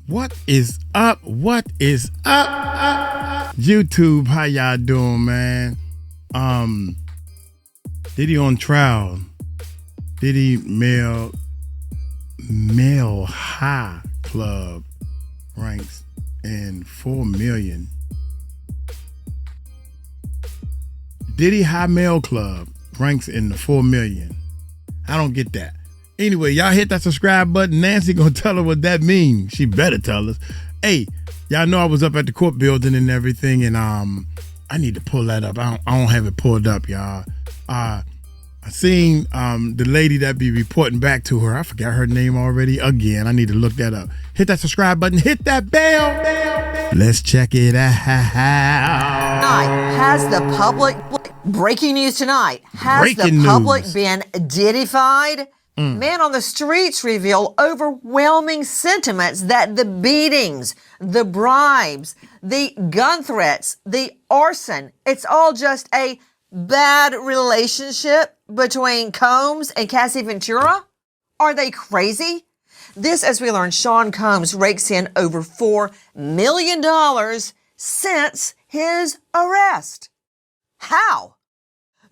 What is up? What is up? YouTube, how y'all doing, man? Diddy on trial. Diddy male high club ranks in 4 million. Diddy high male club ranks in the 4 million. I don't get that. Anyway, y'all hit that subscribe button. Nancy gonna tell her what that means. She better tell us. Hey, y'all know I was up at the court building and everything, and I need to pull that up. I don't have it pulled up, y'all. I seen the lady that be reporting back to her. I forgot her name already. Again, I need to look that up. Hit that subscribe button. Hit that bell. Let's check it out. Has the public breaking news tonight? Has Breaking the public news. been Diddy-fied? Men on the streets reveal overwhelming sentiments that the beatings, the bribes, the gun threats, the arson, it's all just a bad relationship between Combs and Cassie Ventura? Are they crazy? This, as we learn, Sean Combs rakes in over $4 million since his arrest. How?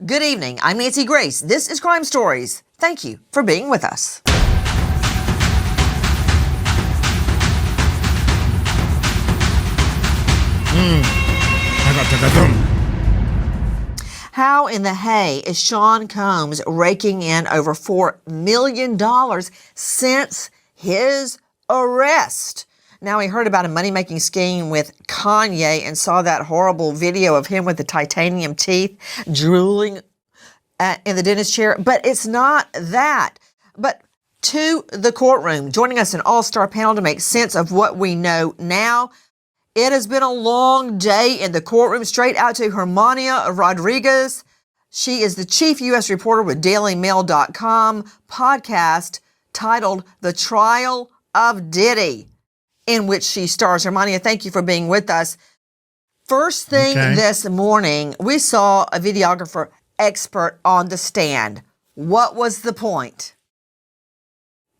Good evening. I'm Nancy Grace. This is Crime Stories. Thank you for being with us. How in the hay is Sean Combs raking in over $4 million since his arrest? Now, he heard about a money-making scheme with Kanye and saw that horrible video of him with the titanium teeth drooling in the dentist chair. But it's not that. But to the courtroom, joining us an all-star panel to make sense of what we know now. It has been a long day in the courtroom. Straight out to Hermania Rodriguez. She is the chief U.S. reporter with DailyMail.com podcast titled The Trial of Diddy, in which she stars. Hermania, thank you for being with us. First thing this morning, we saw a videographer expert on the stand. What was the point?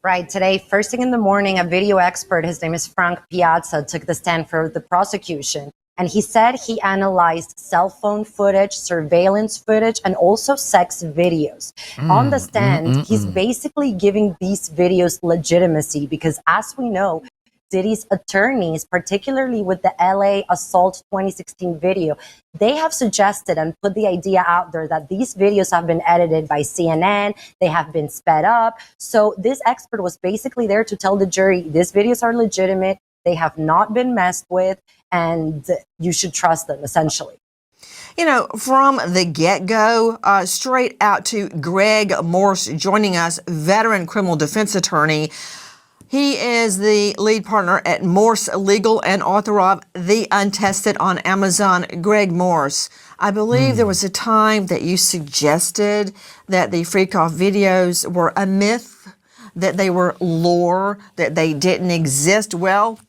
Right. Today, first thing in the morning, a video expert, his name is Frank Piazza, took the stand for the prosecution. And he said he analyzed cell phone footage, surveillance footage, and also sex videos. On the stand, he's basically giving these videos legitimacy because, as we know, Diddy's attorneys, particularly with the LA Assault 2016 video, they have suggested and put the idea out there that these videos have been edited by CNN, they have been sped up. So this expert was basically there to tell the jury, these videos are legitimate, they have not been messed with, and you should trust them, essentially. You know, from the get-go, straight out to Greg Morse joining us, veteran criminal defense attorney. He is the lead partner at Morse Legal and author of The Untested on Amazon. Greg Morse, I believe there was a time that you suggested that the Freakoff videos were a myth, that they were lore, that they didn't exist. Well,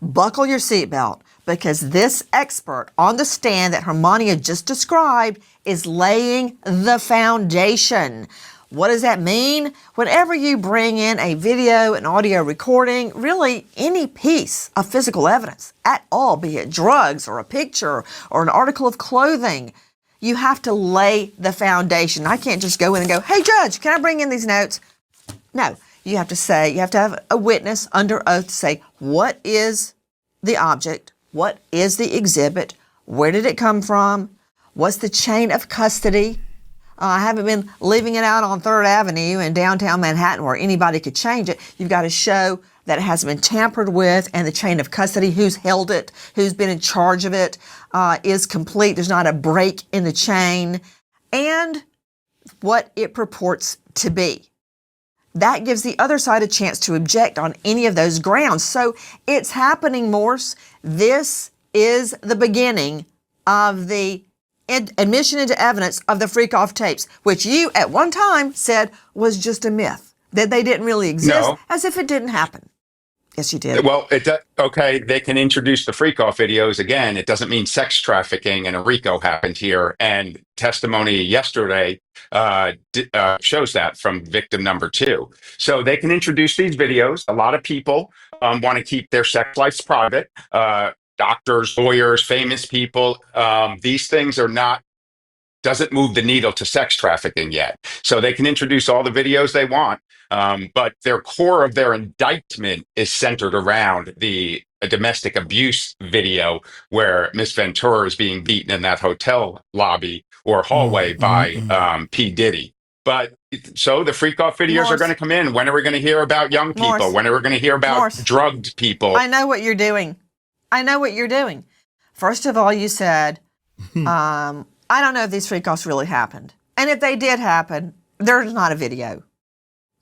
buckle your seatbelt, because this expert on the stand that Hermania just described is laying the foundation. What does that mean? Whenever you bring in a video, an audio recording, really any piece of physical evidence at all, be it drugs or a picture or an article of clothing, you have to lay the foundation. I can't just go in and go, hey, judge, can I bring in these notes? No, you have to say, you have to have a witness under oath to say, what is the object? What is the exhibit? Where did it come from? What's the chain of custody? I haven't been leaving it out on 3rd Avenue in downtown Manhattan where anybody could change it. You've got to show that it hasn't been tampered with, and the chain of custody, who's held it, who's been in charge of it, is complete. There's not a break in the chain, and what it purports to be. That gives the other side a chance to object on any of those grounds. So it's happening, Morse. This is the beginning of the admission into evidence of the Freakoff tapes, which you at one time said was just a myth, that they didn't really exist, as if it didn't happen. Yes, you did. Well, okay, they can introduce the Freakoff videos again. It doesn't mean sex trafficking and a RICO happened here. And testimony yesterday shows that from victim number 2. So they can introduce these videos. A lot of people want to keep their sex lives private. Doctors, lawyers, famous people. These things are not doesn't move the needle to sex trafficking yet. So they can introduce all the videos they want, but their core of their indictment is centered around a domestic abuse video where Miss Ventura is being beaten in that hotel lobby or hallway by P. Diddy. But so the Freakoff videos are going to come in. When are we going to hear about young people? When are we going to hear about drugged people? I know what you're doing. First of all, you said, I don't know if these freak-offs really happened. And if they did happen, there's not a video.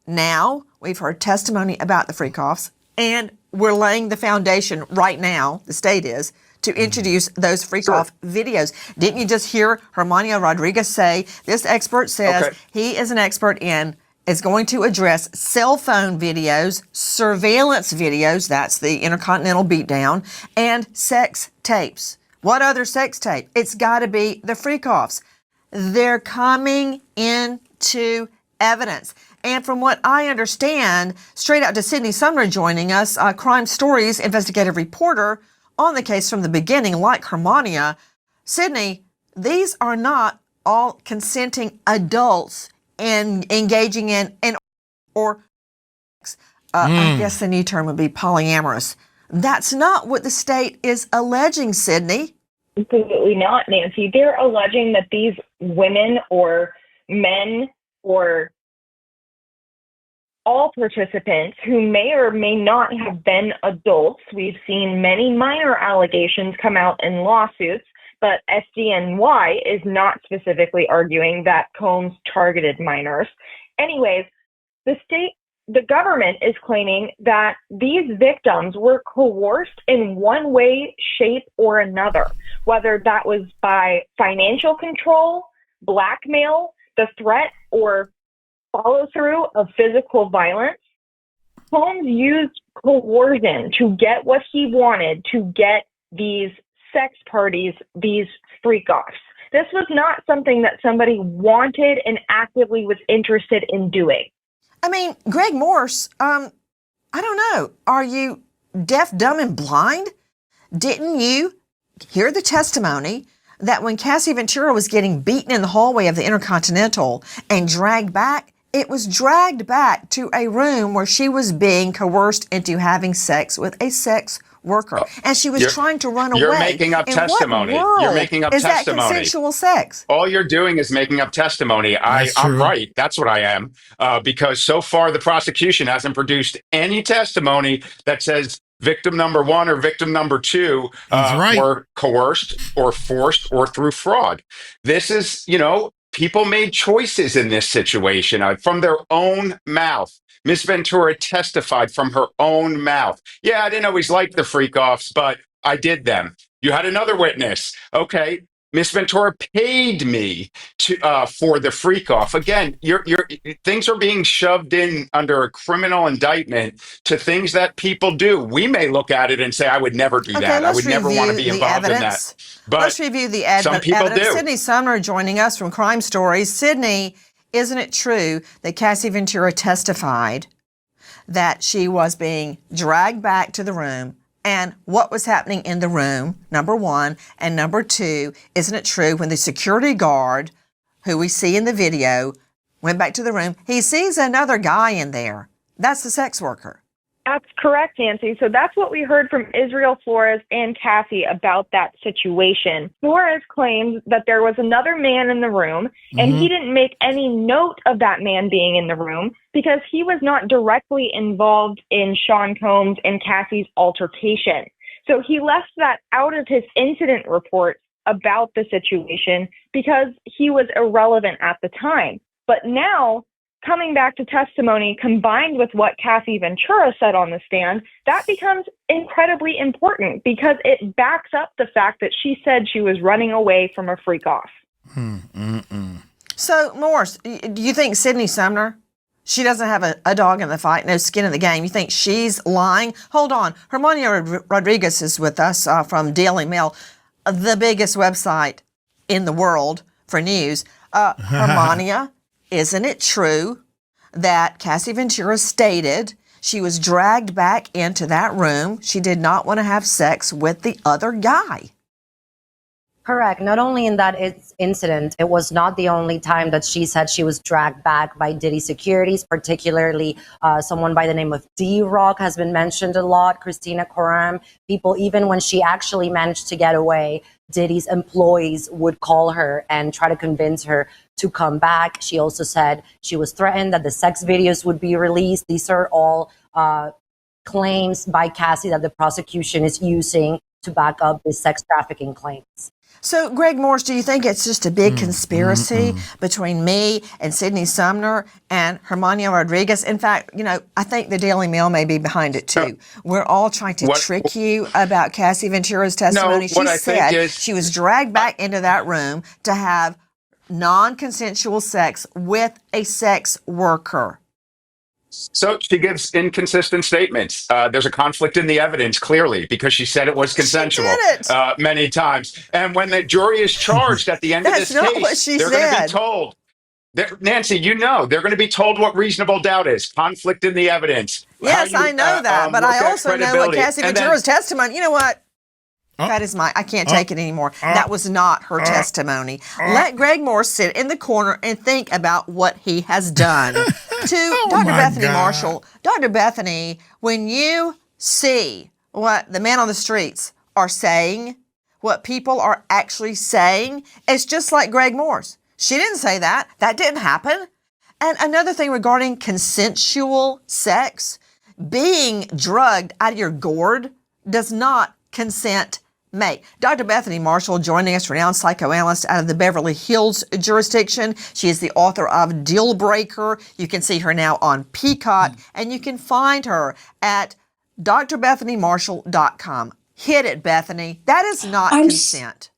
Now, we've heard testimony about the freak-offs, and we're laying the foundation right now, the state is, to introduce those freak-off videos. Didn't you just hear Hermania Rodriguez say, this expert says he is an expert is going to address cell phone videos, surveillance videos, that's the Intercontinental beatdown, and sex tapes. What other sex tape? It's got to be the Freakoffs. They're coming into evidence. And from what I understand, straight out to Sydney Sumner joining us, Crime Stories investigative reporter on the case from the beginning, like Hermania. Sydney, these are not all consenting adults and engaging in I guess the new term would be polyamorous. That's not what the state is alleging, Sydney. Absolutely not, Nancy. They're alleging that these women or men or all participants who may or may not have been adults, we've seen many minor allegations come out in lawsuits, but SDNY is not specifically arguing that Combs targeted minors. Anyways, the government is claiming that these victims were coerced in one way, shape, or another, whether that was by financial control, blackmail, the threat, or follow-through of physical violence. Combs used coercion to get what he wanted, to get these sex parties, these freak-offs. This was not something that somebody wanted and actively was interested in doing. I mean, Greg Morse, I don't know. Are you deaf, dumb, and blind? Didn't you hear the testimony that when Cassie Ventura was getting beaten in the hallway of the Intercontinental and dragged back, it was dragged back to a room where she was being coerced into having sex with a sex worker, and she was trying to run away. You're making up testimony. You're making up testimony. Is that consensual sex? All you're doing is making up testimony. I'm right. That's what I am. Because so far the prosecution hasn't produced any testimony that says victim number 1 or victim number 2 were coerced or forced or through fraud. This is, people made choices in this situation from their own mouth. Miss Ventura testified from her own mouth. Yeah, I didn't always like the freak-offs, but I did them. You had another witness. Okay, Miss Ventura paid me for the freak-off. Again, things are being shoved in under a criminal indictment to things that people do. We may look at it and say, I would never do that. I would never want to be involved in that. But let's review the evidence. Some people do. Sydney Sumner joining us from Crime Stories. Sydney, isn't it true that Cassie Ventura testified that she was being dragged back to the room, and what was happening in the room, number 1, and number 2, isn't it true when the security guard, who we see in the video, went back to the room, he sees another guy in there. That's the sex worker. That's correct, Nancy. So that's what we heard from Israel Flores and Cassie about that situation. Flores claims that there was another man in the room, and he didn't make any note of that man being in the room because he was not directly involved in Sean Combs and Cassie's altercation. So he left that out of his incident report about the situation because he was irrelevant at the time. But now, coming back to testimony combined with what Cassie Ventura said on the stand, that becomes incredibly important because it backs up the fact that she said she was running away from a freak-off. So, Morse, do you think Sydney Sumner She doesn't have a dog in the fight, no skin in the game. You think she's lying? Hold on. Hermania Rodriguez is with us from Daily Mail, the biggest website in the world for news. Hermania, isn't it true that Cassie Ventura stated she was dragged back into that room? She did not want to have sex with the other guy. Correct. Not only in that incident, it was not the only time that she said she was dragged back by Diddy securities, particularly someone by the name of D-Rock has been mentioned a lot, Christina Coram. People, even when she actually managed to get away, Diddy's employees would call her and try to convince her to come back. She also said she was threatened that the sex videos would be released. These are all claims by Cassie that the prosecution is using to back up the sex trafficking claims. So, Greg Morse, do you think it's just a big conspiracy between me and Sydney Sumner and Hermania Rodriguez? In fact, I think the Daily Mail may be behind it too. We're all trying to trick you about Cassie Ventura's testimony. She said she was dragged back into that room to have non-consensual sex with a sex worker. So she gives inconsistent statements. There's a conflict in the evidence, clearly, because she said it was consensual many times. And when the jury is charged at the end of this case, they're going to be told, Nancy, they're going to be told what reasonable doubt is. Conflict in the evidence. Yes, I know that, but I also know what Cassie Ventura's testimony. You know what? That is I can't take it anymore. That was not her testimony. Let Greg Morse sit in the corner and think about what he has done. To Dr. Bethany Marshall, Dr. Bethany, when you see what the men on the streets are saying, what people are actually saying, it's just like Greg Morse. She didn't say that. That didn't happen. And another thing regarding consensual sex, being drugged out of your gourd does not consent make. Dr. Bethany Marshall joining us, renowned psychoanalyst out of the Beverly Hills jurisdiction. She is the author of Deal Breaker. You can see her now on Peacock, and you can find her at drbethanymarshall.com. Hit it, Bethany. That is not consent.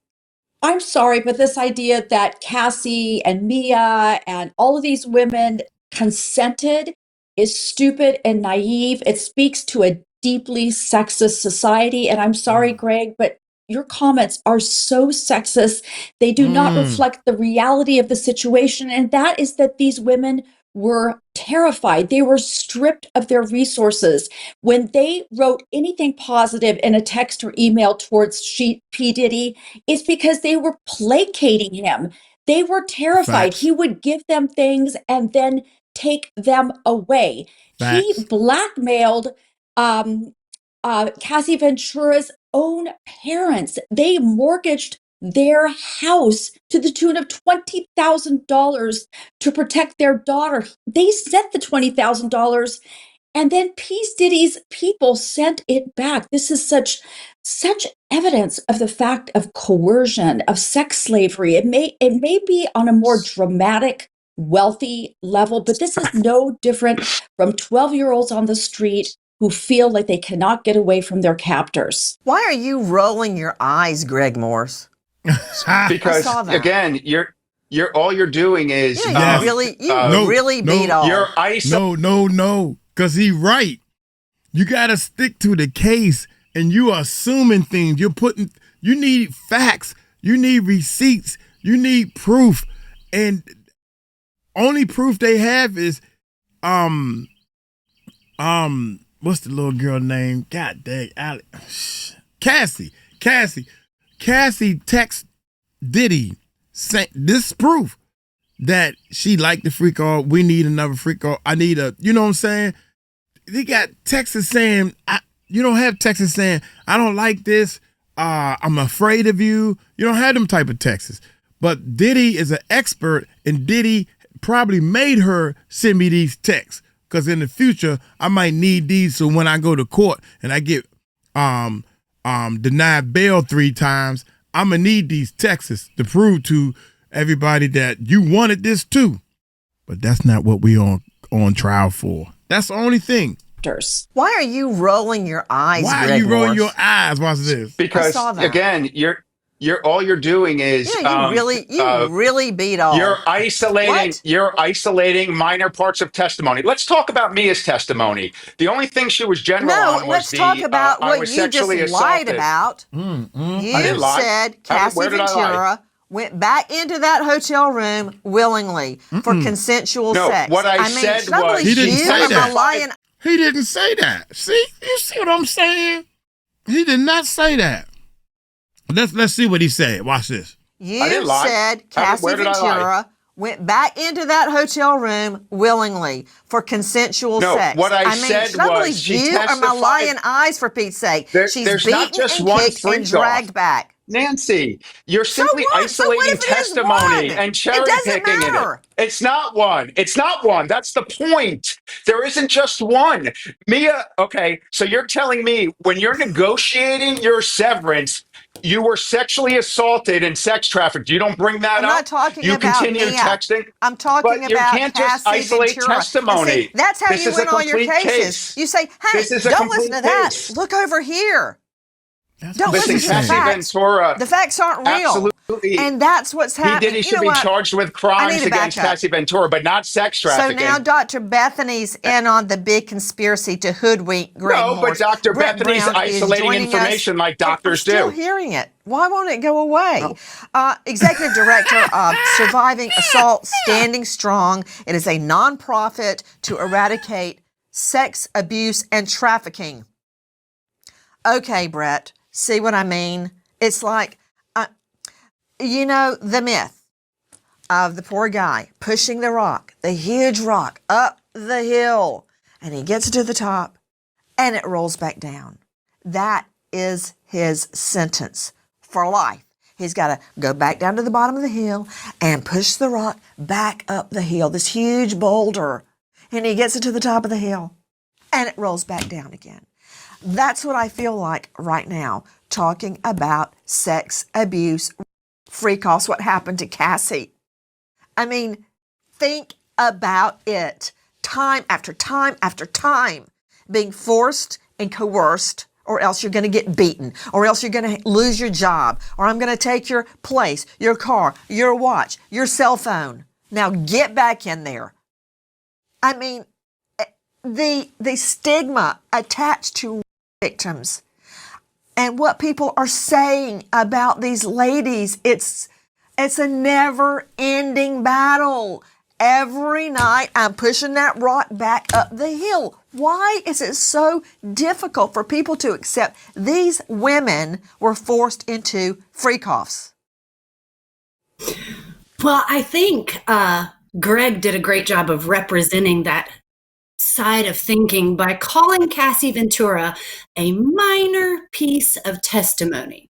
I'm sorry, but this idea that Cassie and Mia and all of these women consented is stupid and naive. It speaks to a deeply sexist society. And I'm sorry, Greg, but your comments are so sexist. They do not reflect the reality of the situation. And that is that these women were terrified. They were stripped of their resources. When they wrote anything positive in a text or email towards P. Diddy, it's because they were placating him. They were terrified. Facts. He would give them things and then take them away. Facts. He blackmailed Cassie Ventura's own parents. They mortgaged their house to the tune of $20,000 to protect their daughter. They sent the $20,000 and then P. Diddy's people sent it back. This is such evidence of the fact of coercion, of sex slavery. It may be on a more dramatic, wealthy level, but this is no different from 12-year-olds on the street who feel like they cannot get away from their captors. Why are you rolling your eyes, Greg Morse? Because again, you're all you're doing is really beat off. You're ice. No, because he's right. You got to stick to the case, and you are assuming things. You need facts. You need receipts. You need proof, and only proof they have is what's the little girl name? God dang, Cassie texts Diddy saying this is proof that she liked the Freakoff. We need another Freakoff. I need you know what I'm saying? They got texts saying, you don't have texts saying, I don't like this. I'm afraid of you. You don't have them type of texts. But Diddy is an expert, and Diddy probably made her send me these texts. Because in the future, I might need these, so when I go to court and I get denied bail 3 times, I'm going to need these texts to prove to everybody that you wanted this too. But that's not what we on trial for. That's the only thing. Why are you rolling your eyes, Why Greg are you rolling Morse? your eyes? Watch this. Because, again, all you're doing is Yeah, you really beat off. You're isolating minor parts of testimony. Let's talk about Mia's testimony. The only thing she was general on was let's talk about I what was you just sexually lied assaulted. about. I You didn't lie. said Cassie Where did I lie? Ventura went back into that hotel room willingly for consensual No, sex. what I said should I was- believe He didn't you say or that. am I lying? He didn't say that. See? You see what I'm saying? He did not say that. Let's see what he said. Watch this. You I didn't lie. said Cassie Where did I lie? Ventura went back into that hotel room willingly for consensual No, sex. what I said should I was believe she you or my testified- lying eyes, for Pete's sake? There's She's not beaten just and one kicked and freak-off. dragged back. Nancy, you're simply what? So isolating what if it is testimony one? and cherry It doesn't picking matter. it. It's not one. It's not one. That's the point. There isn't just one. Mia, okay, so you're telling me when you're negotiating your severance, you were sexually assaulted and sex trafficked. You don't bring that I'm up? not talking you about continue Mia. texting? I'm talking But you about can't just Cassie isolate Ventura. testimony. And see, that's how This you is a win all your complete cases. case. You say, hey, This is a don't listen to complete that. case. Look over here. That's Don't what she listen to the Cassie said. facts. Ventura. The facts aren't real. Absolutely. And that's what's happening. Diddy should be charged with crimes to back against up. Cassie Ventura, but not sex So trafficking. now Dr. Bethany's in on the big conspiracy to hoodwink Greg No, Morse. but Dr. Brett Bethany's Brown is isolating joining us. information like doctors I'm still do. hearing it. Why won't it go away? Executive Director of Surviving Assault, Standing Strong. It is a nonprofit to eradicate sex abuse and trafficking. Okay, Brett, see what I mean? It's like, the myth of the poor guy pushing the rock, the huge rock, up the hill, and he gets to the top, and it rolls back down. That is his sentence for life. He's got to go back down to the bottom of the hill and push the rock back up the hill, this huge boulder, and he gets it to the top of the hill, and it rolls back down again. That's what I feel like right now, talking about sex abuse, Freakoffs, what happened to Cassie. I mean, think about it. Time after time after time, being forced and coerced, or else you're going to get beaten, or else you're going to lose your job, or I'm going to take your place, your car, your watch, your cell phone. Now get back in there. I mean, the stigma attached to victims and what people are saying about these ladies, it's a never-ending battle. Every night I'm pushing that rock back up the hill. Why is it so difficult for people to accept these women were forced into freakoffs? Well, I think Greg did a great job of representing that side of thinking by calling Cassie Ventura a minor piece of testimony.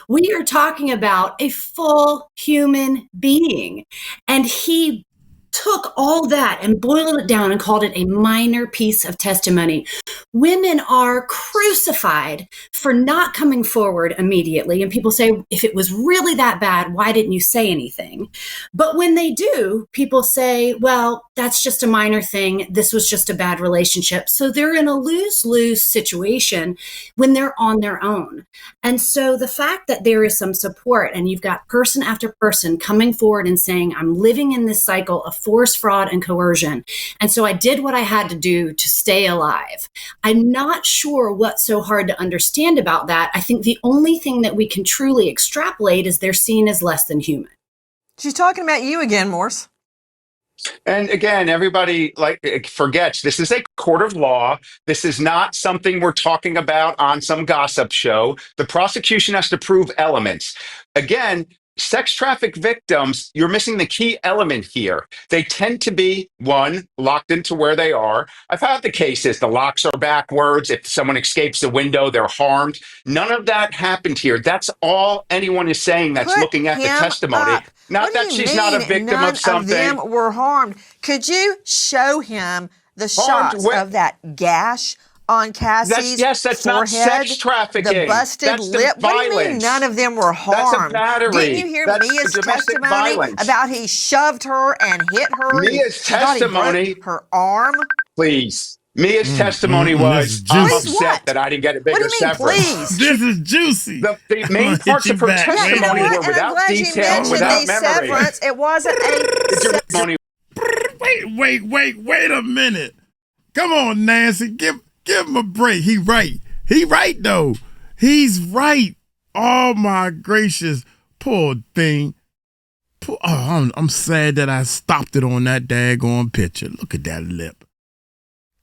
We are talking about a full human being, and he took all that and boiled it down and called it a minor piece of testimony. Women are crucified for not coming forward immediately. And people say, if it was really that bad, why didn't you say anything? But when they do, people say, well, that's just a minor thing. This was just a bad relationship. So they're in a lose-lose situation when they're on their own. And so the fact that there is some support and you've got person after person coming forward and saying, I'm living in this cycle of force, fraud, and coercion. And so I did what I had to do to stay alive. I'm not sure what's so hard to understand about that. I think the only thing that we can truly extrapolate is they're seen as less than human. She's talking about you again, Morse. And again, everybody forgets this is a court of law. This is not something we're talking about on some gossip show. The prosecution has to prove elements. Again, sex traffic victims, you're missing the key element here. They tend to be, one, locked into where they are. I've had the cases, the locks are backwards. If someone escapes the window, they're harmed. None of that happened here. That's all anyone is saying that's Put looking at the him testimony. up. Not What do that you she's not a mean victim none of something. Of them were harmed. Could you show him the Harmed shots where? of that gash on Cassie's That's not forehead? sex trafficking. The busted That's the lip. What do you mean violence. none of them were That's a harmed? battery. Didn't you hear That's Mia's domestic testimony violence. about he shoved her and hit her? Mia's He thought he broke testimony- her arm. Please. Mia's testimony This is was, I'm juicy. Please what? upset that I didn't get a What do bigger you mean, severance. please? This is juicy. The I'm main gonna parts hit of you her back. Yeah, you know testimony what? were And I'm without glad you detail and mentioned without the memory. severance. It wasn't a Testimony Wait a minute. Come on, Nancy. Give him a break. He right. He right though. He's right. Oh my gracious. Poor thing. I'm sad that I stopped it on that daggone picture. Look at that lip.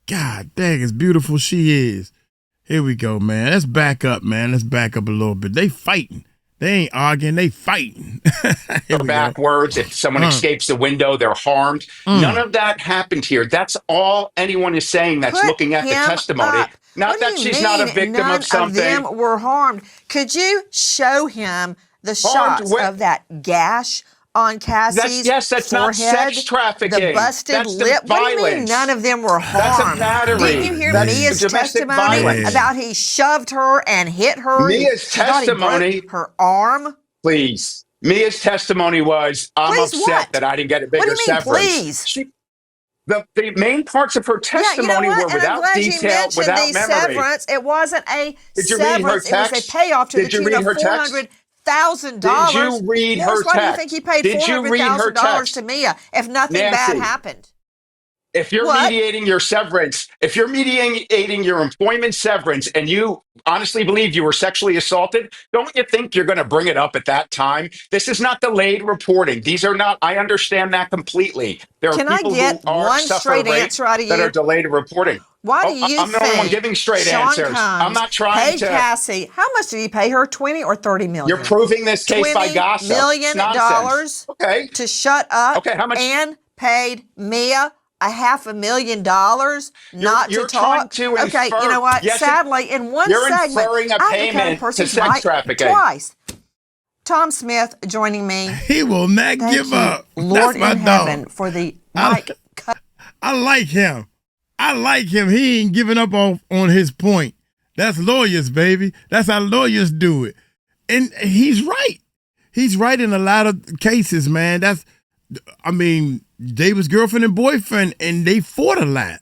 God dang, as beautiful she is. Here we go, man. Let's back up, man. Let's back up a little bit. They fighting. They ain't arguing. They fighting. Here we go. backwards. If someone escapes the window, they're harmed. None of that happened here. That's all anyone is saying that's put looking at the him testimony. up. Not What do that you she's mean not a victim none of something. them were harmed? Could you show him the shots where- of that gash on Cassie's that's not forehead? sex trafficking. The busted That's lip. What do you mean violence. none of them were That's a harmed? battery. Didn't you hear That's Mia's domestic testimony violence. about he shoved her and hit her? Mia's She thought he broke testimony- her arm. Please. Mia's testimony was, I'm Please upset what? that I didn't get a What bigger do you mean, severance. please? The main parts of her testimony yeah, you know what? were And I'm without glad you detail, mentioned without the memory. severance. It wasn't a Did you read her severance. It was text? a payoff to Did the you tune read of her text? $400,000. Did you read Morris, her why do you text? think he paid Did you read her $400,000 text? to Mia if nothing bad Nancy. happened? If you're What? mediating your severance, if you're mediating your employment severance and you honestly believe you were sexually assaulted, don't you think you're going to bring it up at that time? This is not delayed reporting. These are not, I understand that completely. There are Can I people get who are one suffer straight rape answer out of that you? are delayed reporting. Why do you I'm the think only one giving straight Sean answers. Combs I'm not trying paid to. Cassie? How much did he pay her? 20 or 30 million? You're proving this case by gossip. $20 million It's nonsense. Okay. to shut up. Okay, how much- And paid Mia $500,000 not you're to talk. trying to Okay, infer- you know what? Yes, Sadly, in one you're segment, inferring a I have to cut payment a person's to sex mic trafficking. twice. Tom Smith joining me. He will not Thank give you, up. Lord That's my in dog. heaven, for the I- mic cut. I like him. He ain't giving up on his point. That's lawyers, baby. That's how lawyers do it. And he's right. He's right in a lot of cases, man. They was girlfriend and boyfriend, and they fought a lot.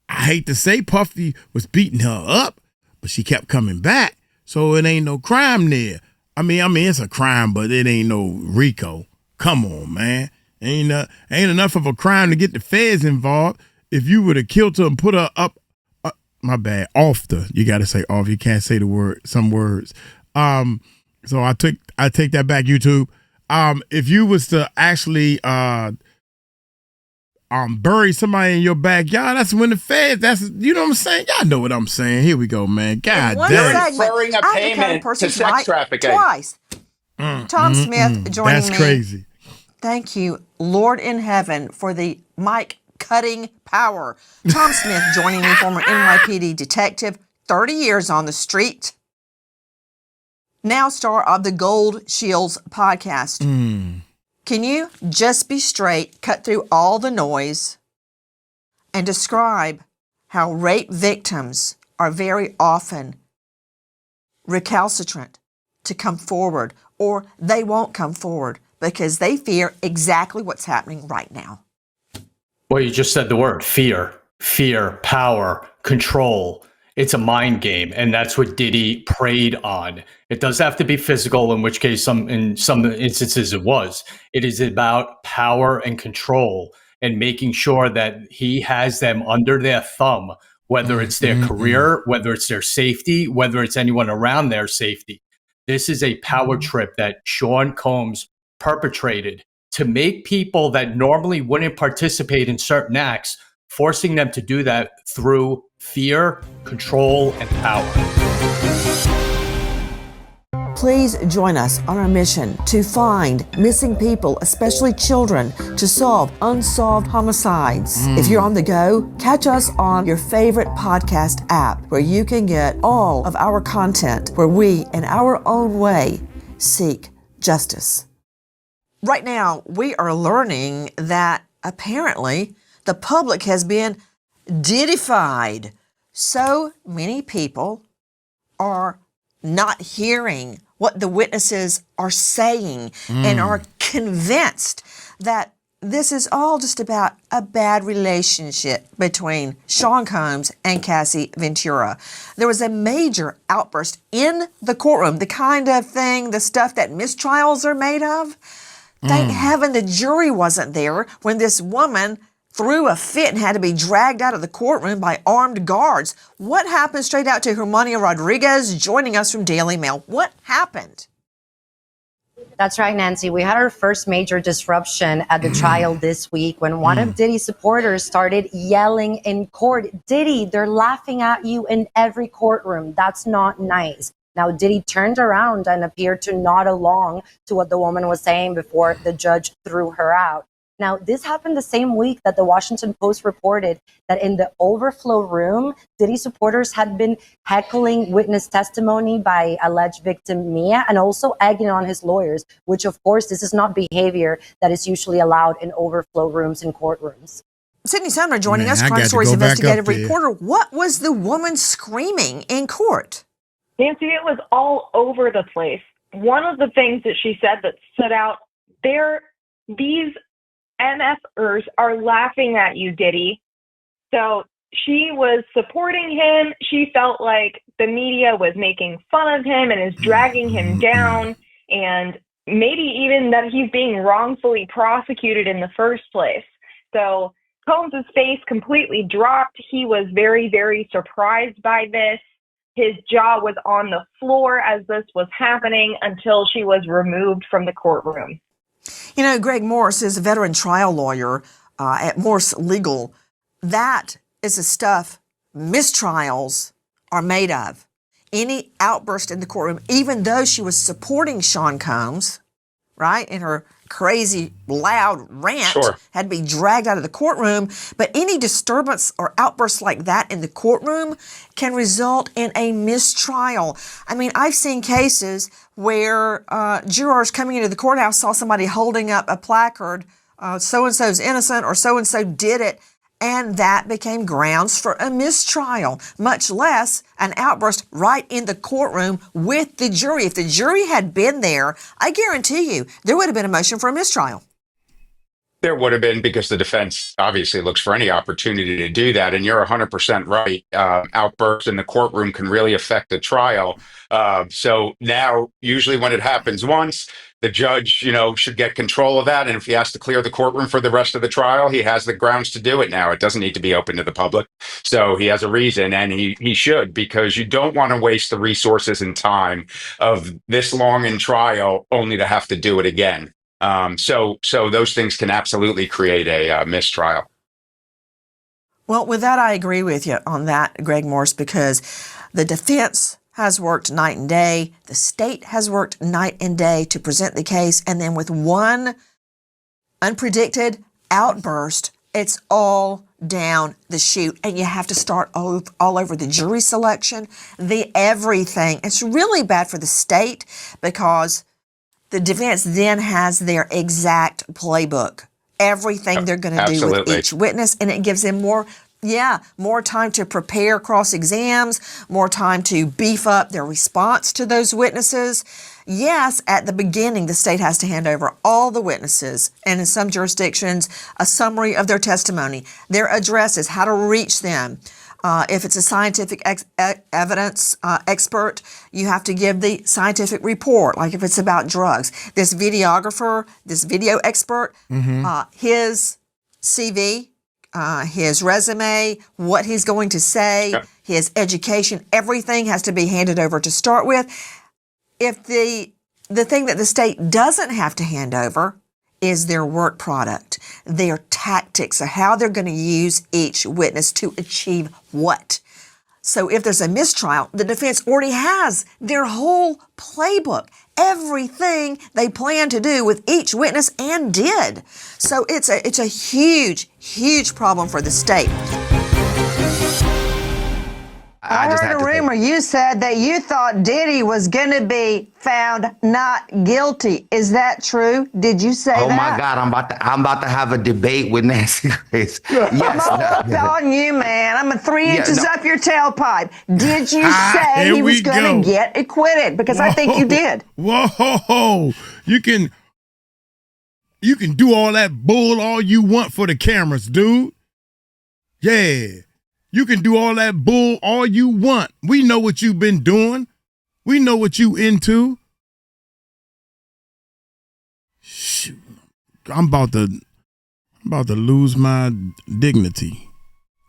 I hate to say Puffy was beating her up, but she kept coming back. So it ain't no crime there. I mean, it's a crime, but it ain't no RICO. Come on, man. Ain't enough of a crime to get the feds involved. If you would have killed her and put her up, my bad, off the, you got to say off. You can't say the word, some words. So I take that back, YouTube. If you was to actually bury somebody in your backyard, that's when the feds, you know what I'm saying? Y'all know what I'm saying. Here we go, man. God One damn. segment, Referring a I have to cut payment to person's sex mic trafficking. twice. Tom Smith joining That's me. crazy. Thank you, Lord in heaven, for the mic cutting power. Tom Smith joining me, former NYPD detective, 30 years on the street, now star of the Gold Shields podcast. Can you just be straight, cut through all the noise, and describe how rape victims are very often recalcitrant to come forward, or they won't come forward because they fear exactly what's happening right now? Well, you just said the word fear, power, control. It's a mind game, and that's what Diddy preyed on. It does have to be physical, in which case in some instances it was. It is about power and control and making sure that he has them under their thumb, whether it's their career, whether it's their safety, whether it's anyone around their safety. This is a power trip that Sean Combs perpetrated to make people that normally wouldn't participate in certain acts, forcing them to do that through fear, control, and power. Please join us on our mission to find missing people, especially children, to solve unsolved homicides. If you're on the go, catch us on your favorite podcast app, where you can get all of our content, where we, in our own way, seek justice. Right now, we are learning that apparently the public has been Diddified. So many people are not hearing what the witnesses are saying and are convinced that this is all just about a bad relationship between Sean Combs and Cassie Ventura. There was a major outburst in the courtroom, the kind of thing, the stuff that mistrials are made of. Thank heaven the jury wasn't there when this woman threw a fit and had to be dragged out of the courtroom by armed guards. What happened? Straight out to Hermania Rodriguez joining us from Daily Mail. What happened? That's right, Nancy. We had our first major disruption at the trial this week when one of Diddy's supporters started yelling in court, "Diddy, they're laughing at you in every courtroom. That's not nice." Now, Diddy turned around and appeared to nod along to what the woman was saying before the judge threw her out. Now, this happened the same week that the Washington Post reported that in the overflow room, Diddy supporters had been heckling witness testimony by alleged victim Mia and also egging on his lawyers, which, of course, this is not behavior that is usually allowed in overflow rooms in courtrooms. Sydney Sumner joining us, I Crime got to Stories go back investigative up there. reporter. What was the woman screaming in court? Nancy, it was all over the place. One of the things that she said that stood out there, these MFers are laughing at you, Diddy. So she was supporting him. She felt like the media was making fun of him and is dragging him down, and maybe even that he's being wrongfully prosecuted in the first place. So Combs' face completely dropped. He was very, very surprised by this. His jaw was on the floor as this was happening until she was removed from the courtroom. You know, Greg Morse is a veteran trial lawyer at Morse Legal. That is the stuff mistrials are made of. Any outburst in the courtroom, even though she was supporting Sean Combs, right, in her crazy, loud rant, had to be dragged out of the courtroom. But any disturbance or outburst like that in the courtroom can result in a mistrial. I mean, I've seen cases where jurors coming into the courthouse saw somebody holding up a placard, so-and-so's innocent or so-and-so did it, and that became grounds for a mistrial, much less an outburst right in the courtroom with the jury. If the jury had been there, I guarantee you there would have been a motion for a mistrial. There would have been, because the defense obviously looks for any opportunity to do that. And you're 100% right. Outbursts in the courtroom can really affect the trial. So now, usually when it happens once, the judge, should get control of that. And if he has to clear the courtroom for the rest of the trial, he has the grounds to do it now. It doesn't need to be open to the public. So he has a reason, and he should, because you don't want to waste the resources and time of this long in trial only to have to do it again. So those things can absolutely create a mistrial. Well, with that, I agree with you on that, Greg Morse, because the defense has worked night and day. The state has worked night and day to present the case. And then with one unpredicted outburst, it's all down the chute. And you have to start all over the jury selection, the everything. It's really bad for the state because the defense then has their exact playbook, everything they're going to do with each witness, and it gives them more time to prepare cross-exams, more time to beef up their response to those witnesses. Yes, at the beginning, the state has to hand over all the witnesses, and in some jurisdictions, a summary of their testimony, their addresses, how to reach them. If it's a scientific evidence expert, you have to give the scientific report, like if it's about drugs. This videographer, this video expert, his CV, his resume, what he's going to say, his education, everything has to be handed over to start with. If the thing that the state doesn't have to hand over is their work product, their tactics, or how they're going to use each witness to achieve what. So if there's a mistrial, the defense already has their whole playbook, everything they plan to do with each witness and did. So it's a huge, huge problem for the state. I heard a rumor you said that you thought Diddy was going to be found not guilty. Is that true? Did you say that? Oh my God, I'm about to have a debate with Nancy Grace. Yes, I'm on you, man. I'm 3 inches up your tailpipe. Did you say he was going to get acquitted? Because I think you did. Whoa, You can do all that bull all you want for the cameras, dude. Yeah. You can do all that bull all you want. We know what you've been doing. We know what you into. Shoot. I'm about to lose my dignity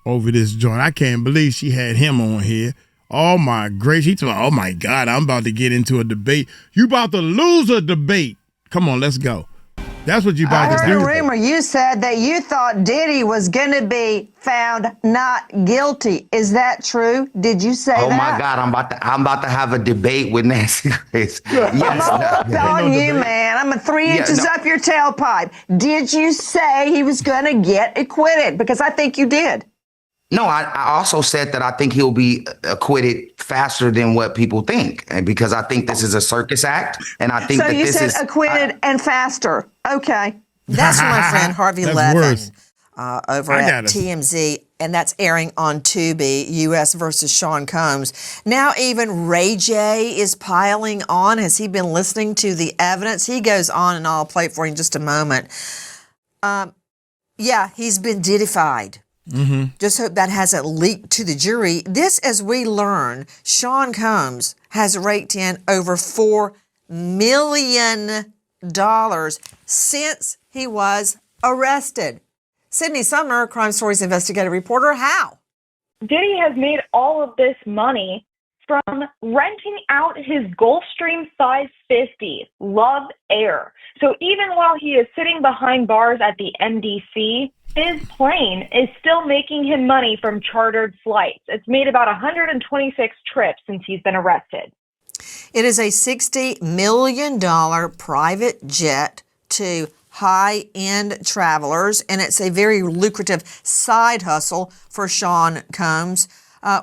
over this joint. I can't believe she had him on here. Oh my gracious. He told me, oh my God, I'm about to get into a debate. You about to lose a debate. Come on, let's go. That's what you about to do. I heard a rumor you said that you thought Diddy was going to be found not guilty. Is that true? Did you say that? Oh my God, I'm about to have a debate with Nancy Grace. Yes. I'm on you, man. I'm 3 inches up your tailpipe. Did you say he was going to get acquitted? Because I think you did. No, I also said that I think he'll be acquitted faster than what people think, and because I think this is a circus act, and I think so that you this said is acquitted and faster. Okay, that's from my friend Harvey Levin over at TMZ, and that's airing on Tubi. U.S. versus Sean Combs. Now even Ray J is piling on. Has he been listening to the evidence? He goes on, and I'll play it for you in just a moment. Yeah, he's been Diddified. Mm-hmm. Just hope that hasn't leaked to the jury. This, as we learn, Sean Combs has raked in over $4 million since he was arrested. Sydney Sumner, Crime Stories investigative reporter, how? Diddy has made all of this money from renting out his Gulfstream 550 Love Air. So even while he is sitting behind bars at the MDC, his plane is still making him money from chartered flights. It's made about 126 trips since he's been arrested. It is a $60 million private jet to high-end travelers, and it's a very lucrative side hustle for Sean Combs.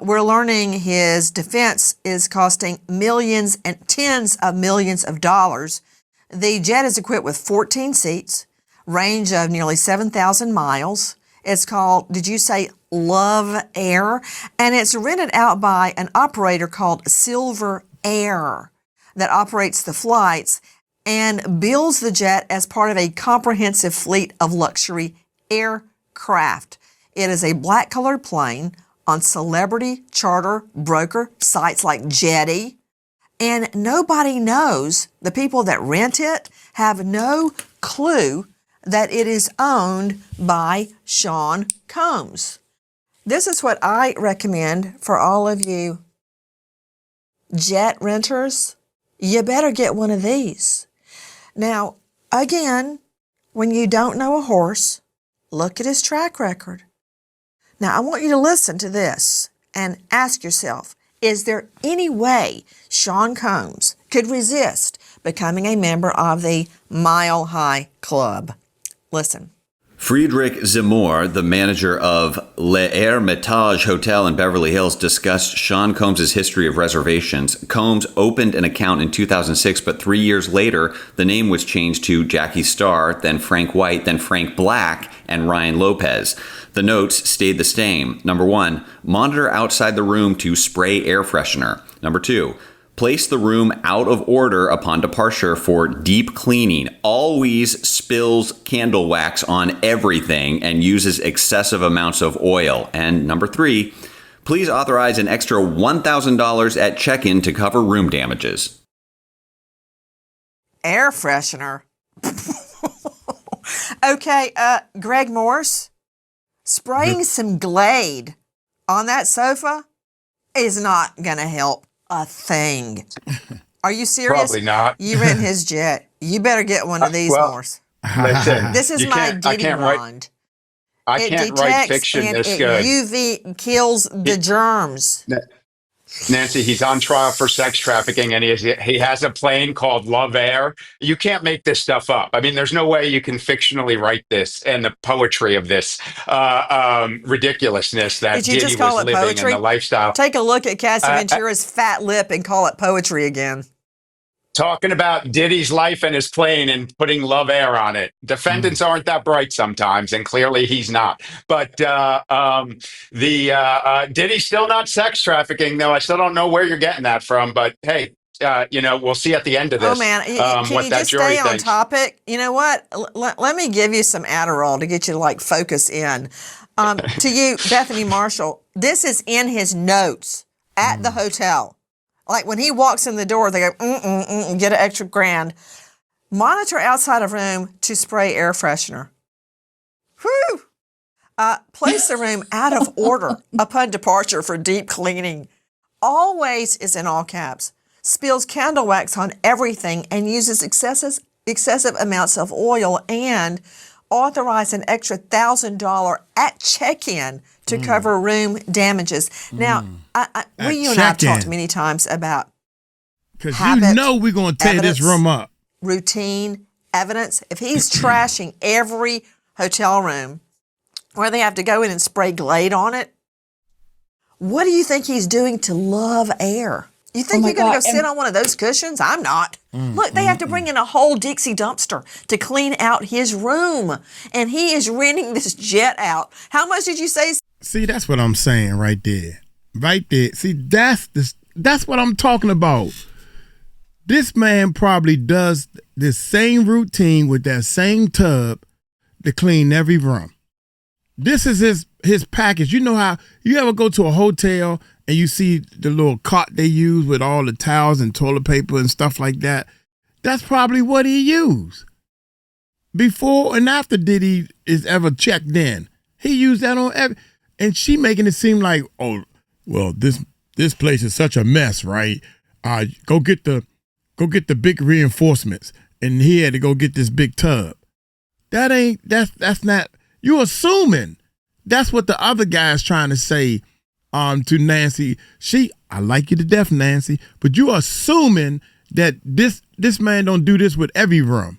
We're learning his defense is costing millions and tens of millions of dollars. The jet is equipped with 14 seats, range of nearly 7,000 miles. It's called, did you say Love Air? And it's rented out by an operator called Silver Air that operates the flights and builds the jet as part of a comprehensive fleet of luxury aircraft. It is a black-colored plane on celebrity charter broker sites like Jetty, and nobody knows, the people that rent it have no clue that it is owned by Sean Combs. This is what I recommend for all of you jet renters. You better get one of these. Now, again, when you don't know a horse, look at his track record. Now, I want you to listen to this and ask yourself, is there any way Sean Combs could resist becoming a member of the Mile High Club? Listen. Friedrich Zemmour, the manager of Le Hermitage Hotel in Beverly Hills, discussed Sean Combs' history of reservations. Combs opened an account in 2006, but 3 years later, the name was changed to Jackie Starr, then Frank White, then Frank Black, and Ryan Lopez. The notes stayed the same. Number 1, monitor outside the room to spray air freshener. Number 2, place the room out of order upon departure for deep cleaning. Always spills candle wax on everything and uses excessive amounts of oil. And number 3, please authorize an extra $1,000 at check-in to cover room damages. Air freshener. Okay, Greg Morse, spraying some Glade on that sofa is not going to help a thing. Are you serious? Probably not. You rent his jet. You better get one of these, Morse. Listen, this is my Diddy wand. I can't write fiction and this it good. UV kills the germs. Nancy, he's on trial for sex trafficking, and he has a plane called Love Air. You can't make this stuff up. I mean, there's no way you can fictionally write this and the poetry of this ridiculousness that Diddy was living and the lifestyle. Take a look at Cassie Ventura's fat lip and call it poetry again. Talking about Diddy's life and his plane and putting Love Air on it. Defendants aren't that bright sometimes, and clearly he's not. But Diddy's still not sex trafficking, though. I still don't know where you're getting that from. But hey, we'll see at the end of this. Oh man, can what you that just jury stay on thinks. topic? You know what? Let me give you some Adderall to get you to like focus in. To you, Bethany Marshall, this is in his notes at the hotel. Like when he walks in the door, they go, get an extra grand. Monitor outside of room to spray air freshener. Whew. Place the room out of order upon departure for deep cleaning. Always is in all caps. Spills candle wax on everything and uses excessive amounts of oil, and authorize an extra $1,000 at check-in to cover room damages. Now, you and I have talked many times about because you know we're going to tear this room up. Routine evidence. If he's trashing every hotel room where they have to go in and spray Glade on it, what do you think he's doing to love air? You think you're going to go sit on one of those cushions? I'm not. Look, they have to bring in a whole Dixie dumpster to clean out his room. And he is renting this jet out. How much did you say? See, that's what I'm saying right there. Right there. See, that's what I'm talking about. This man probably does this same routine with that same tub to clean every room. This is his package. You know how you ever go to a hotel and you see the little cart they use with all the towels and toilet paper and stuff like that? That's probably what he used. Before and after Diddy is ever checked in. He used that on every, and she making it seem like, oh, well, this place is such a mess, right? Go get the big reinforcements. And he had to go get this big tub. That's not, you're assuming. That's what the other guy's trying to say to Nancy. I like you to death, Nancy, but you're assuming that this man don't do this with every room.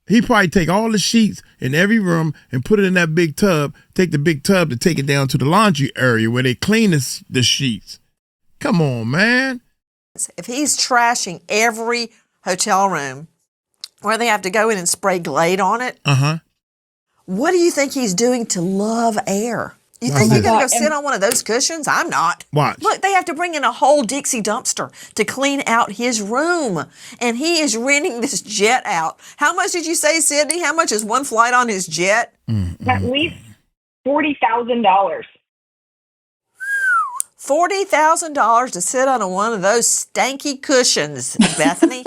He probably take all the sheets in every room and put it in that big tub, take the big tub to take it down to the laundry area where they clean the sheets. Come on, man. If he's trashing every hotel room where they have to go in and spray Glade on it, what do you think he's doing to love air? You think you're going to go sit on one of those cushions? I'm not. Watch. Look, they have to bring in a whole Dixie dumpster to clean out his room. And he is renting this jet out. How much did you say, Sydney? How much is one flight on his jet? At least $40,000. $40,000 to sit on one of those stanky cushions, Bethany.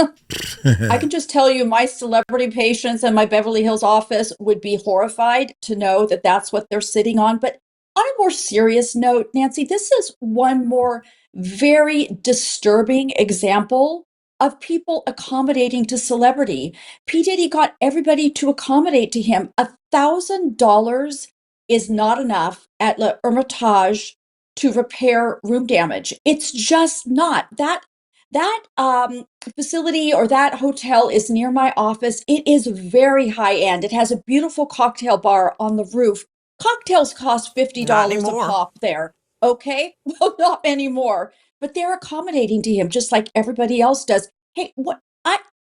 I can just tell you, my celebrity patients in my Beverly Hills office would be horrified to know that that's what they're sitting on. But on a more serious note, Nancy, this is one more very disturbing example of people accommodating to celebrity. P. Diddy got everybody to accommodate to him. $1,000 is not enough at Le Hermitage to repair room damage. It's just not. That facility or that hotel is near my office. It is very high end. It has a beautiful cocktail bar on the roof. Cocktails cost $50 a pop there. Okay? Well, not anymore. But they're accommodating to him just like everybody else does. Hey,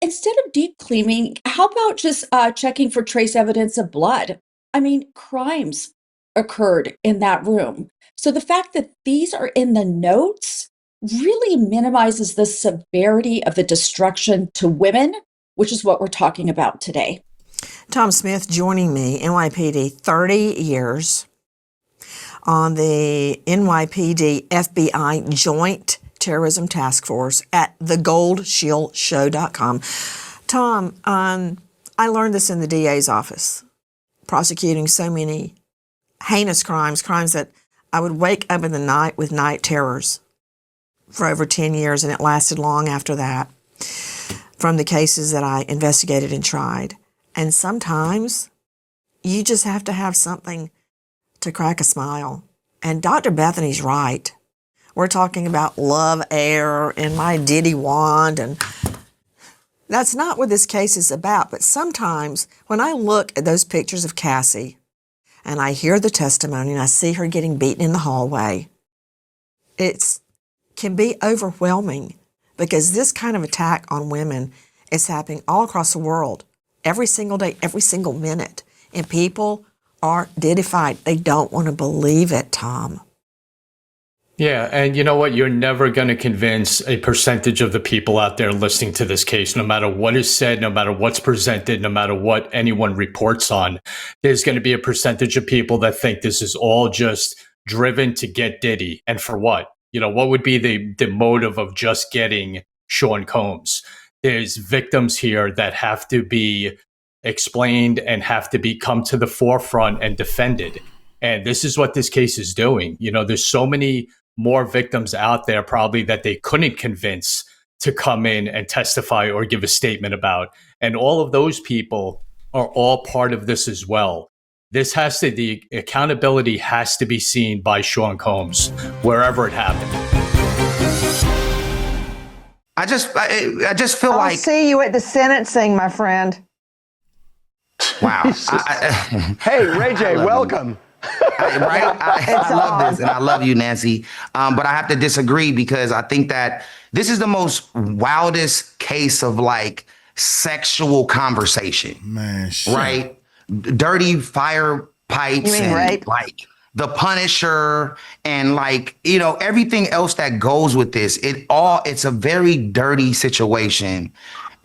instead of deep cleaning, how about just checking for trace evidence of blood? I mean, crimes occurred in that room. So the fact that these are in the notes really minimizes the severity of the destruction to women, which is what we're talking about today. Tom Smith joining me, NYPD, 30 years on the NYPD FBI Joint Terrorism Task Force at thegoldshieldShow.com. Tom, I learned this in the DA's office, prosecuting so many heinous crimes that I would wake up in the night with night terrors for over 10 years, and it lasted long after that, from the cases that I investigated and tried. And sometimes you just have to have something to crack a smile. And Dr. Bethany's right. We're talking about love air and my Diddy wand, and that's not what this case is about. But sometimes when I look at those pictures of Cassie and I hear the testimony and I see her getting beaten in the hallway, it can be overwhelming, because this kind of attack on women is happening all across the world, every single day, every single minute. And people are Diddy-fied. They don't want to believe it, Tom. Yeah, and you know what? You're never going to convince a percentage of the people out there listening to this case, no matter what is said, no matter what's presented, no matter what anyone reports on. There's going to be a percentage of people that think this is all just driven to get Diddy. And for what? You know, what would be the motive of just getting Sean Combs? There's victims here that have to be explained and have to be come to the forefront and defended. And this is what this case is doing. You know, there's so many more victims out there probably that they couldn't convince to come in and testify or give a statement about. And all of those people are all part of this as well. The accountability has to be seen by Sean Combs, wherever it happened. I just feel I'll like, see you at the sentencing, my friend. wow. Hey, Ray J, welcome. I love this, and I love you, Nancy. But I have to disagree because I think that this is the most wildest case of like sexual conversation. Man, shit. Right? Dirty fire pipes You mean and rape? like the Punisher and like, you know, everything else that goes with this. It's a very dirty situation.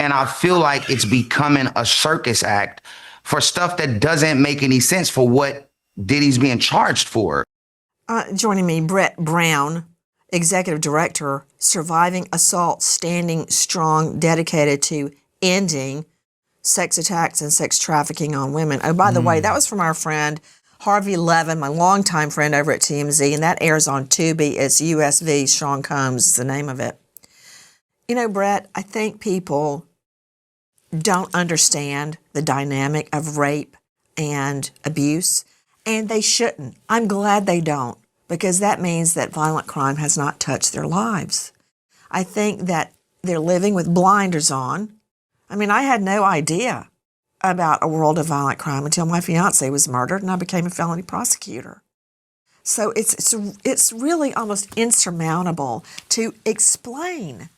And I feel like it's becoming a circus act for stuff that doesn't make any sense for what Diddy's being charged for. Joining me, Brett Brown, Executive Director, Surviving Assault, Standing Strong, dedicated to ending sex attacks and sex trafficking on women. Oh, by the way, that was from our friend Harvey Levin, my longtime friend over at TMZ, and that airs on Tubi. It's USV Sean Combs is the name of it. You know, Brett, I think people don't understand the dynamic of rape and abuse, and they shouldn't. I'm glad they don't, because that means that violent crime has not touched their lives. I think that they're living with blinders on. I mean, I had no idea about a world of violent crime until my fiance was murdered and I became a felony prosecutor. So it's really almost insurmountable to explain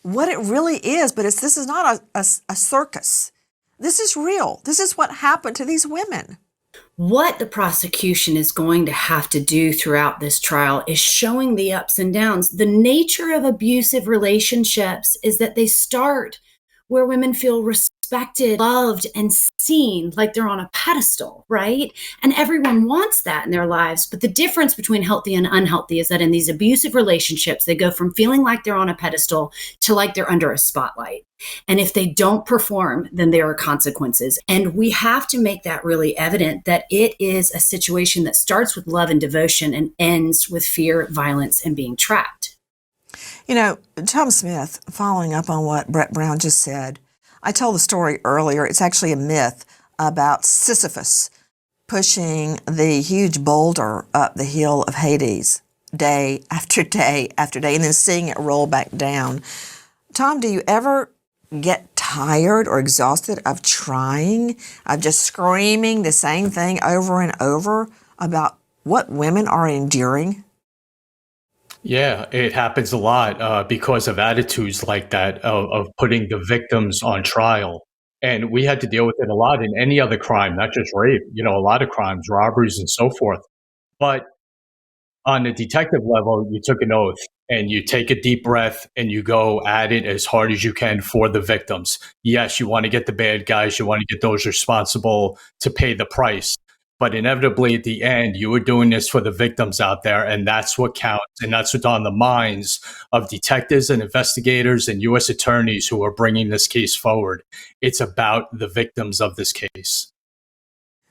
what it really is, but this is not a circus. This is real. This is what happened to these women. What the prosecution is going to have to do throughout this trial is showing the ups and downs. The nature of abusive relationships is that they start where women feel respected, loved, and seen like they're on a pedestal, right? And everyone wants that in their lives. But the difference between healthy and unhealthy is that in these abusive relationships, they go from feeling like they're on a pedestal to like they're under a spotlight. And if they don't perform, then there are consequences. And we have to make that really evident that it is a situation that starts with love and devotion and ends with fear, violence, and being trapped. You know, Tom Smith, following up on what Brett Brown just said, I told the story earlier. It's actually a myth about Sisyphus pushing the huge boulder up the hill of Hades day after day after day and then seeing it roll back down. Tom, do you ever get tired or exhausted of trying, of just screaming the same thing over and over about what women are enduring? Yeah, it happens a lot because of attitudes like that of putting the victims on trial. And we had to deal with it a lot in any other crime, not just rape, you know, a lot of crimes, robberies and so forth. But on the detective level, you took an oath and you take a deep breath and you go at it as hard as you can for the victims. Yes, you want to get the bad guys. You want to get those responsible to pay the price. But inevitably, at the end, you were doing this for the victims out there, and that's what counts. And that's what's on the minds of detectives and investigators and U.S. attorneys who are bringing this case forward. It's about the victims of this case.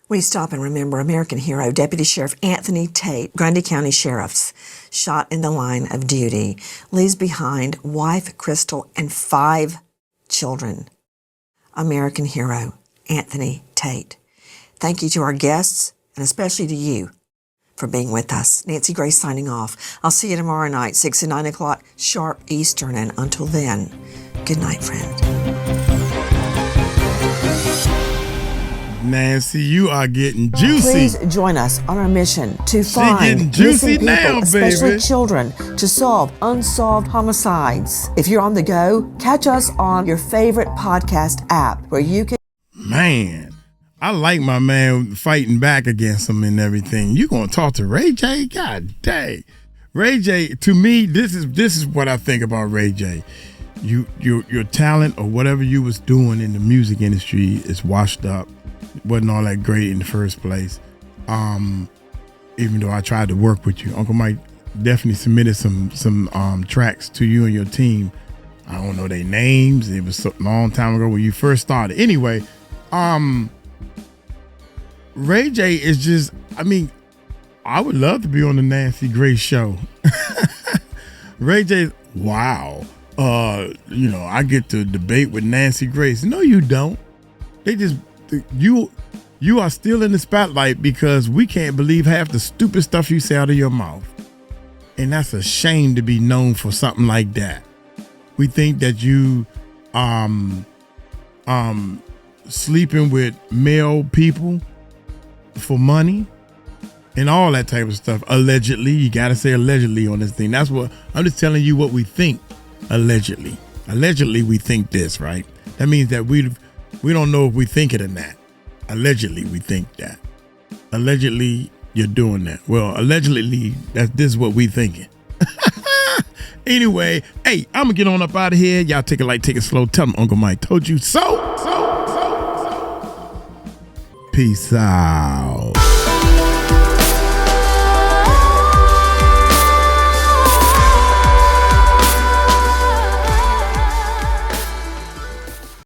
We stop and remember American hero Deputy Sheriff Anthony Tate, Grundy County Sheriff's, shot in the line of duty, leaves behind wife Crystal and 5 children. American hero Anthony Tate. Thank you to our guests, and especially to you for being with us. Nancy Grace signing off. I'll see you tomorrow night, 6 and 9 o'clock, sharp Eastern. And until then, good night, friend. Nancy, you are getting juicy. Please join us on our mission to getting find juicy missing now, people, especially baby. children, to solve unsolved homicides. If you're on the go, catch us on your favorite podcast app where you can... Man, I like my man fighting back against him and everything. You gonna talk to Ray J? God dang. Ray J, to me, this is what I think about Ray J. Your talent or whatever you was doing in the music industry is washed up. Wasn't all that great in the first place. Even though I tried to work with you, Uncle Mike definitely submitted some tracks to you and your team. I don't know their names. It was a long time ago when you first started. Anyway, Ray J is just, I mean, I would love to be on the Nancy Grace show. Ray J, wow. I get to debate with Nancy Grace. No, you don't. You are still in the spotlight because we can't believe half the stupid stuff you say out of your mouth. And that's a shame to be known for something like that. We think that you sleeping with male people for money and all that type of stuff. Allegedly, you gotta say allegedly on this thing. That's what I'm just telling you what we think. Allegedly we think this, right? That means that we don't know if we think it or not. Allegedly we think that. Allegedly you're doing that. Well, allegedly this is what we thinking. Anyway, hey, I'm gonna get on up out of here. Y'all take it light, take it slow. Tell them Uncle Mike told you so. Peace out.